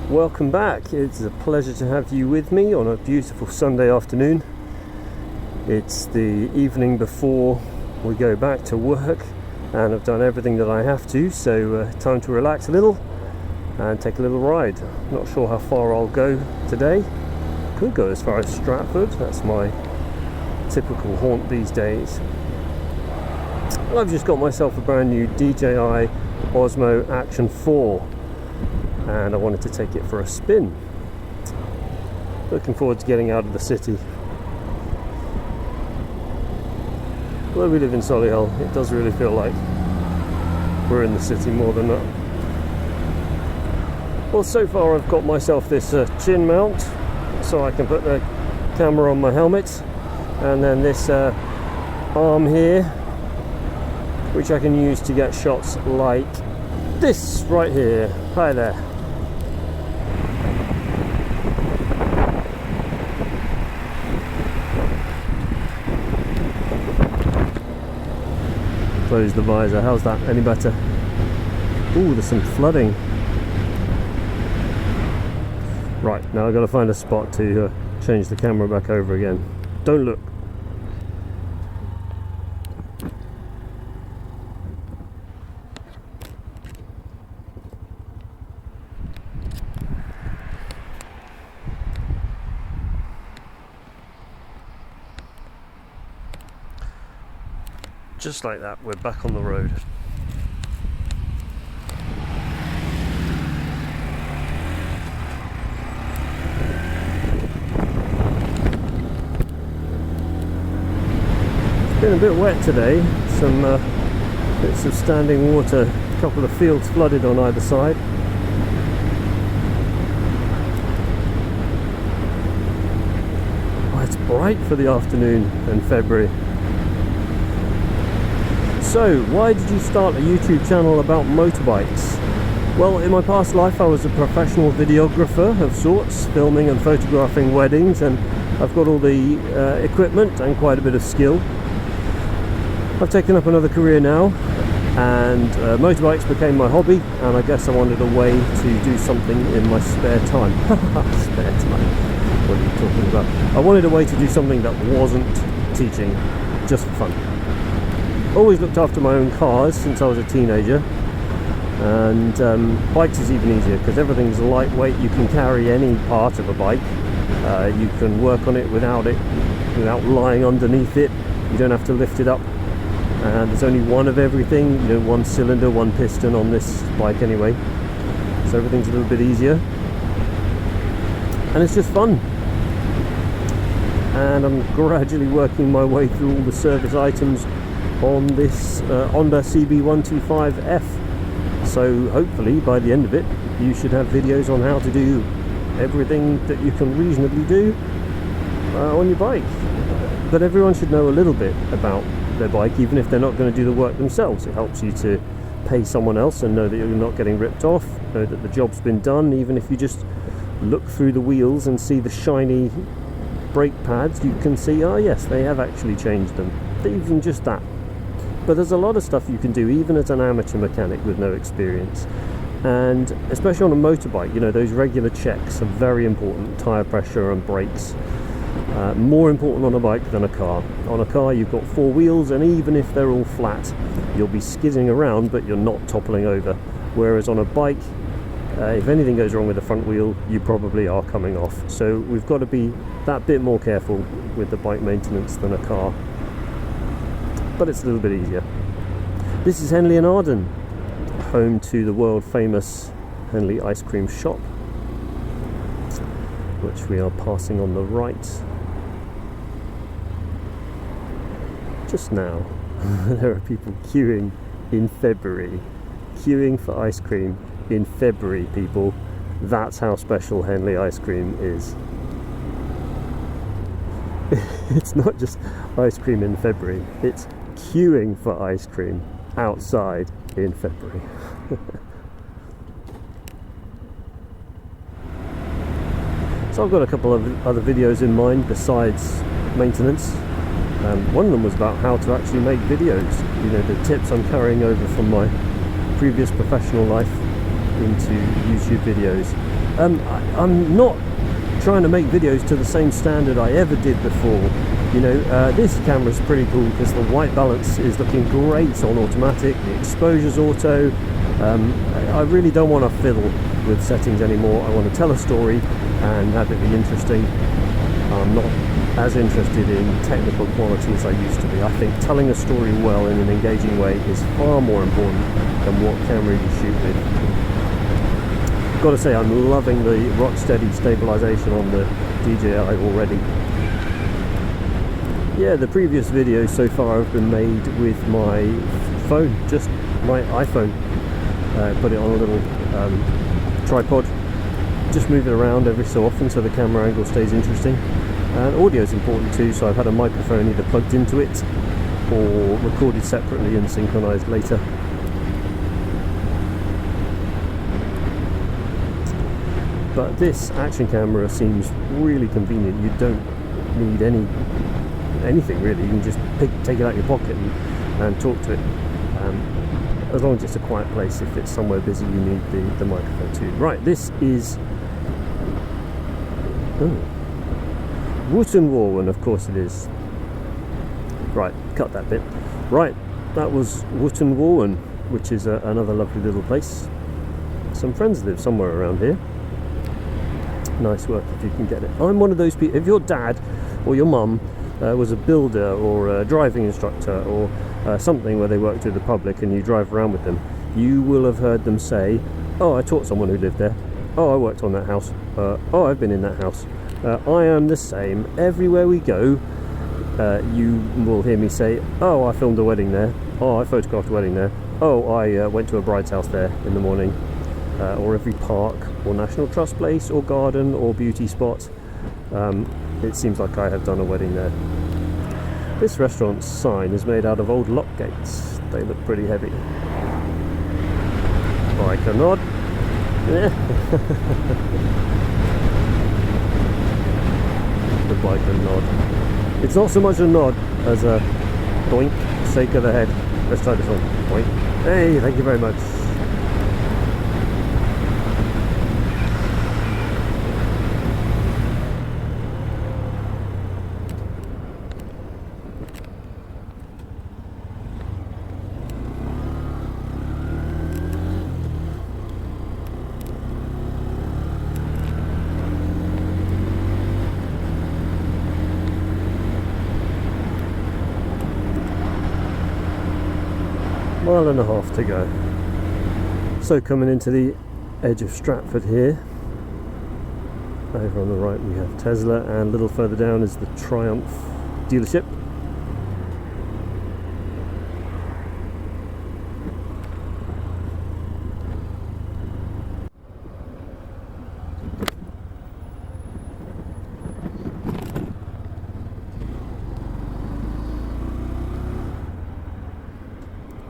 Welcome back. It's a pleasure to have you with me on a beautiful Sunday afternoon. It's the evening before we go back to work and I've done everything that I have to, so time to relax a little and take a little ride. Not sure how far I'll go today. Could go as far as Stratford, that's my typical haunt these days. I've just got myself a brand new DJI Osmo Action 4 and I wanted to take it for a spin. Looking forward to getting out of the city. Although we live in Solihull, it does really feel like we're in the city more than that. Well, so far I've got myself this chin mount so I can put the camera on my helmet, and then this arm here which I can use to get shots like this right here. Hi there. Close the visor. How's that? Any better? Ooh, there's some flooding. Right, now I've got to find a spot to change the camera back over again. Don't look. Just like that, we're back on the road. It's been a bit wet today, some bits of standing water, a couple of fields flooded on either side. Oh, it's bright for the afternoon in February. So, why did you start a YouTube channel about motorbikes? Well, in my past life I was a professional videographer of sorts, filming and photographing weddings, and I've got all the equipment and quite a bit of skill. I've taken up another career now, and motorbikes became my hobby, and I guess I wanted a way to do something in my spare time. Spare time? What are you talking about? I wanted a way to do something that wasn't teaching, just for fun. Always looked after my own cars since I was a teenager, and bikes is even easier because everything's lightweight. You can carry any part of a bike, you can work on it without lying underneath it. You don't have to lift it up, and there's only one of everything, you know, one cylinder, one piston on this bike anyway, so everything's a little bit easier and it's just fun. And I'm gradually working my way through all the service items on this Honda CB125F, so hopefully by the end of it you should have videos on how to do everything that you can reasonably do on your bike. But everyone should know a little bit about their bike, even if they're not going to do the work themselves. It helps you to pay someone else and know that you're not getting ripped off, know that the job's been done. Even if you just look through the wheels and see the shiny brake pads, you can see, oh yes, they have actually changed them. Even just that. But there's a lot of stuff you can do even as an amateur mechanic with no experience, and especially on a motorbike, you know, those regular checks are very important. Tyre pressure and brakes, more important on a bike than a car. On a car you've got four wheels, and even if they're all flat you'll be skidding around but you're not toppling over, whereas on a bike if anything goes wrong with the front wheel you probably are coming off. So we've got to be that bit more careful with the bike maintenance than a car, but it's a little bit easier. This is Henley and Arden, home to the world famous Henley ice cream shop, which we are passing on the right just now. There are people queuing in February, queuing for ice cream in February, people. That's how special Henley ice cream is. It's not just ice cream in February, it's queuing for ice cream outside in February. So I've got a couple of other videos in mind besides maintenance. One of them was about how to actually make videos, you know, the tips I'm carrying over from my previous professional life into YouTube videos. I'm not trying to make videos to the same standard I ever did before. You know, this camera is pretty cool because the white balance is looking great on automatic, the exposure's auto. I really don't want to fiddle with settings anymore. I want to tell a story and have it be interesting. I'm not as interested in technical quality as I used to be. I think telling a story well in an engaging way is far more important than what camera you shoot with. Got to say, I'm loving the rock steady stabilization on the DJI already. Yeah, the previous videos so far have been made with my phone, just my iPhone. Put it on a little tripod, just move it around every so often so the camera angle stays interesting. And audio is important too, so I've had a microphone either plugged into it or recorded separately and synchronized later. But this action camera seems really convenient. You don't need anything really. You can just take it out of your pocket and talk to it. As long as it's a quiet place. If it's somewhere busy, you need the microphone too. Right, this is Wootton Warwen, of course it is. Right, cut that bit. Right, that was Wootton Warwen, which is another lovely little place. Some friends live somewhere around here. Nice work if you can get it. I'm one of those people, if your dad or your mum was a builder or a driving instructor or something where they worked with the public and you drive around with them, you will have heard them say, oh, I taught someone who lived there. Oh, I worked on that house. Oh, I've been in that house. I am the same. Everywhere we go, you will hear me say, oh, I filmed a wedding there. Oh, I photographed a wedding there. Oh, I went to a bride's house there in the morning. Or every park or National Trust place or garden or beauty spot. It seems like I have done a wedding there. This restaurant's sign is made out of old lock gates. They look pretty heavy. Like a nod. Yeah. The bike and nod. It's not so much a nod as a doink, shake of the head. Let's try this one. Doink. Hey, thank you very much. Mile and a half to go. So coming into the edge of Stratford here, over on the right we have Tesla, and a little further down is the Triumph dealership.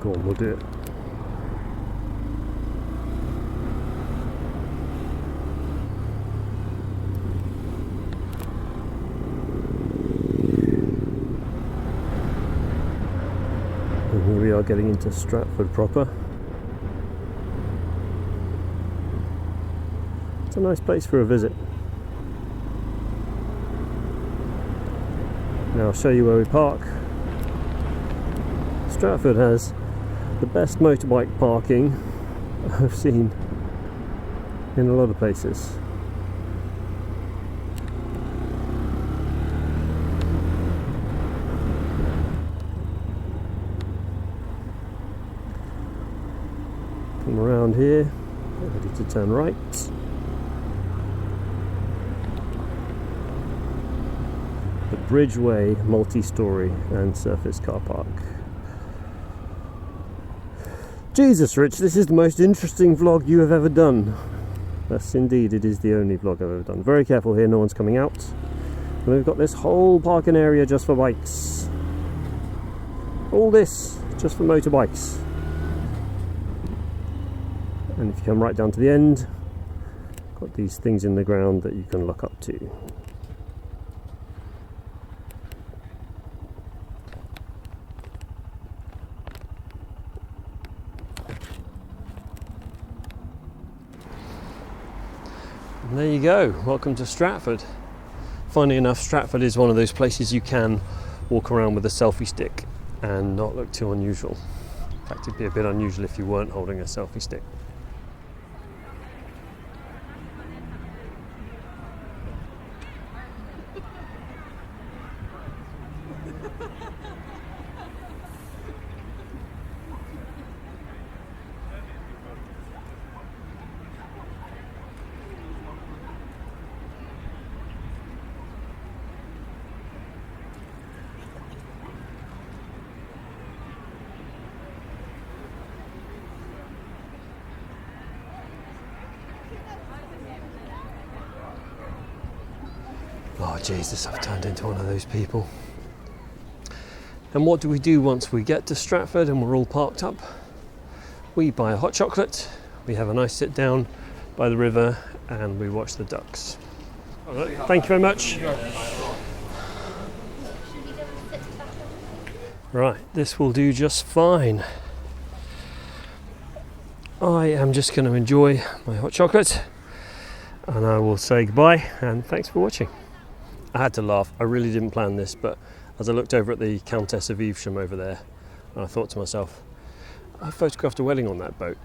Go on, we'll do it. And here we are getting into Stratford proper. It's a nice place for a visit. Now I'll show you where we park. Stratford has the best motorbike parking I've seen in a lot of places. Come around here, ready to turn right. The Bridgeway multi-storey and surface car park. Jesus, Rich, this is the most interesting vlog you have ever done. Yes, indeed, it is the only vlog I've ever done. Very careful here, no one's coming out. And we've got this whole parking area just for bikes. All this just for motorbikes. And if you come right down to the end, got these things in the ground that you can look up to. And there you go, welcome to Stratford. Funny enough, Stratford is one of those places you can walk around with a selfie stick and not look too unusual. In fact, it'd be a bit unusual if you weren't holding a selfie stick. Oh Jesus, I've turned into one of those people. And what do we do once we get to Stratford and we're all parked up? We buy a hot chocolate, we have a nice sit down by the river and we watch the ducks. Right, thank you very much. Right, this will do just fine. I am just going to enjoy my hot chocolate and I will say goodbye and thanks for watching. I had to laugh, I really didn't plan this, but as I looked over at the Countess of Evesham over there, and I thought to myself, I photographed a wedding on that boat.